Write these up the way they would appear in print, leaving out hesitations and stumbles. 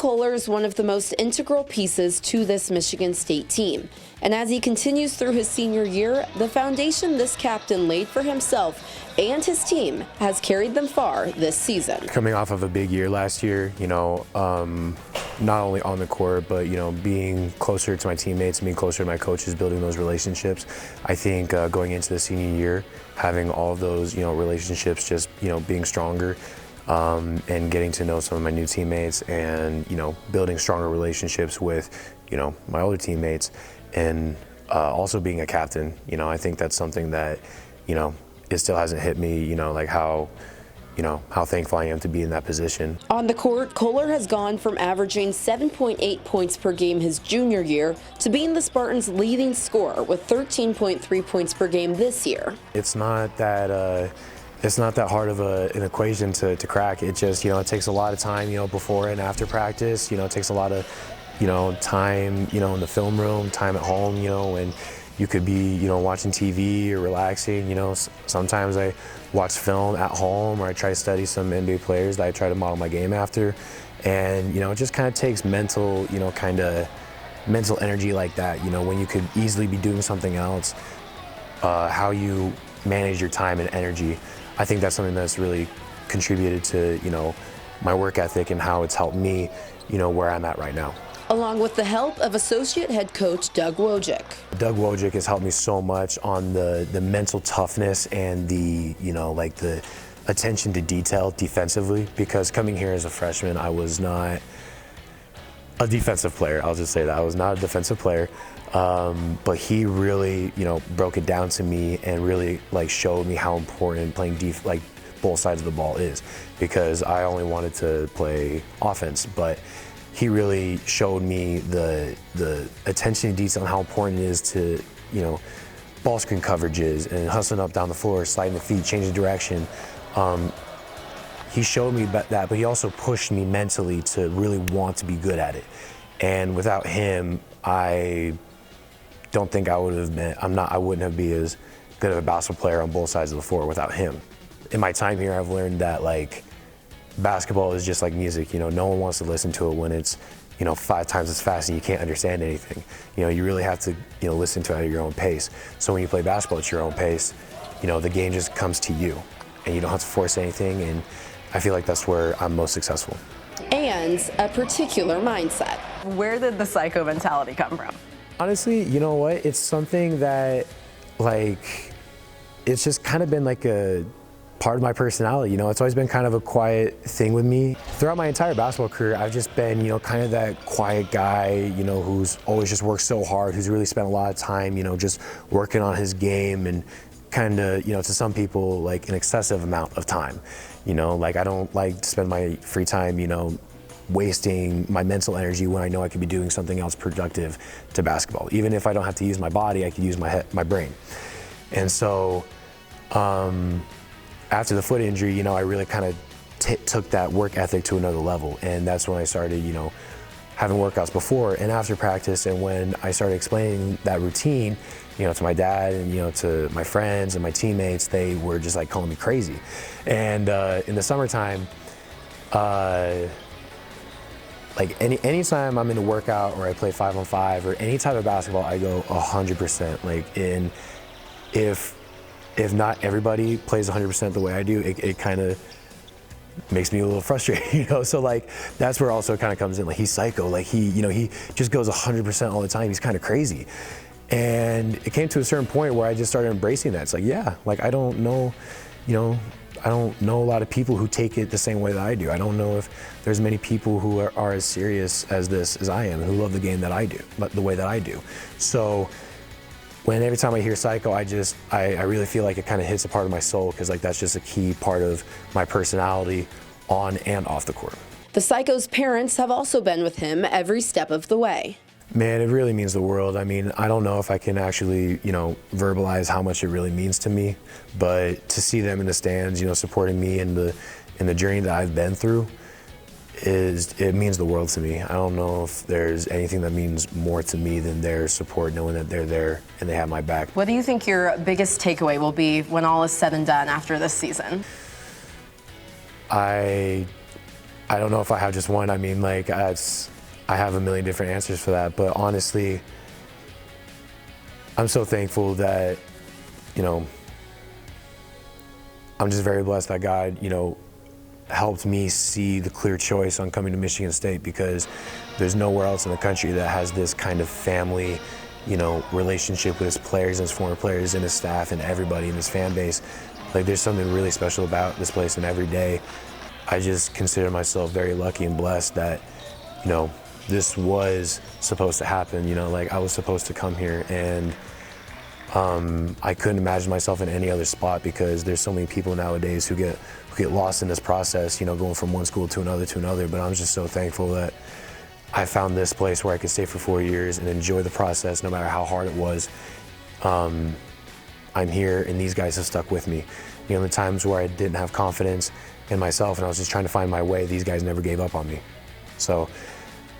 Kohler is one of the most integral pieces to this Michigan State team. And as he continues through his senior year, the foundation this captain laid for himself and his team has carried them far this season. Coming off of a big year last year, not only on the court, but, being closer to my teammates, being closer to my coaches, building those relationships. I think going into the senior year, having all of those, relationships just, being stronger, and getting to know some of my new teammates and, building stronger relationships with, my older teammates, and also being a captain. I think that's something that, it still hasn't hit me, like how thankful I am to be in that position. On the court, Kohler has gone from averaging 7.8 points per game his junior year to being the Spartans' leading scorer with 13.3 points per game this year. It's not that hard of an equation to crack. It just, it takes a lot of time, before and after practice. It takes a lot of, time, in the film room, time at home, and you could be, watching TV or relaxing. Sometimes I watch film at home, or I try to study some NBA players that I try to model my game after. And, it just kind of takes mental, mental energy like that, when you could easily be doing something else, how you manage your time and energy. I think that's something that's really contributed to, my work ethic and how it's helped me, where I'm at right now. Along with the help of associate head coach Doug Wojcik. Doug Wojcik has helped me so much on the mental toughness and the, the attention to detail defensively, because coming here as a freshman, I was not a defensive player. I'll just say that. I was not a defensive player. But he really, broke it down to me and really showed me how important playing both sides of the ball is, because I only wanted to play offense, but he really showed me the attention to detail and how important it is to, ball screen coverages and hustling up down the floor, sliding the feet, changing direction. He showed me that, but he also pushed me mentally to really want to be good at it. And without him, I don't think I would have been, I wouldn't have been as good of a basketball player on both sides of the floor without him. In my time here, I've learned that basketball is just like music. No one wants to listen to it when it's, 5 times as fast and you can't understand anything. You really have to, listen to it at your own pace. So when you play basketball at your own pace, the game just comes to you and you don't have to force anything. And I feel like that's where I'm most successful. And a particular mindset. Where did the psycho mentality come from? Honestly, you know what? It's something that, it's just kind of been a part of my personality. It's always been kind of a quiet thing with me. Throughout my entire basketball career, I've just been, kind of that quiet guy, who's always just worked so hard, who's really spent a lot of time, just working on his game, and kind of, to some people, an excessive amount of time. I don't like to spend my free time, wasting my mental energy when I know I could be doing something else productive to basketball. Even if I don't have to use my body, I could use my brain. And so after the foot injury, I really kind of took that work ethic to another level. And that's when I started, having workouts before and after practice. And when I started explaining that routine, to my dad and, to my friends and my teammates, they were just calling me crazy. And in the summertime, anytime I'm in a workout or I play 5-on-5 or any type of basketball, I go 100%. If not everybody plays 100% the way I do, it kind of makes me a little frustrated, So that's where also kind of comes in. He's psycho. He just goes 100% all the time. He's kind of crazy. And it came to a certain point where I just started embracing that. It's I don't know, I don't know a lot of people who take it the same way that I do. I don't know if there's many people who are as serious as this as I am, and who love the game that I do, but the way that I do. So every time I hear psycho, I really feel like it kind of hits a part of my soul, because that's just a key part of my personality on and off the court. The psycho's parents have also been with him every step of the way. Man, it really means the world. I mean, I don't know if I can actually, verbalize how much it really means to me, but to see them in the stands, supporting me in the journey that I've been through, it means the world to me. I don't know if there's anything that means more to me than their support, knowing that they're there and they have my back. What do you think your biggest takeaway will be when all is said and done after this season? I I don't know if I have just one. I mean, like, I have a million different answers for that. But honestly, I'm so thankful that, you know, I'm just very blessed that God, you know, helped me see the clear choice on coming to Michigan State, because there's nowhere else in the country that has this kind of family, you know, relationship with his players and his former players and his staff and everybody in his fan base. Like, there's something really special about this place, and every day I just consider myself very lucky and blessed that, you know, this was supposed to happen. You know, like, I was supposed to come here, and I couldn't imagine myself in any other spot, because there's so many people nowadays who get lost in this process, you know, going from one school to another. But I'm just so thankful that I found this place where I could stay for 4 years and enjoy the process no matter how hard it was. I'm here, and these guys have stuck with me. You know, the times where I didn't have confidence in myself and I was just trying to find my way, these guys never gave up on me. So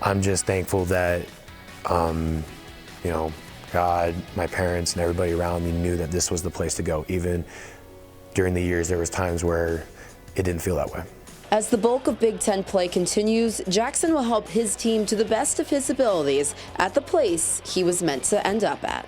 I'm just thankful that, you know, God, my parents, and everybody around me knew that this was the place to go. Even during the years, there was times where it didn't feel that way. As the bulk of Big Ten play continues, Jaxon will help his team to the best of his abilities at the place he was meant to end up at.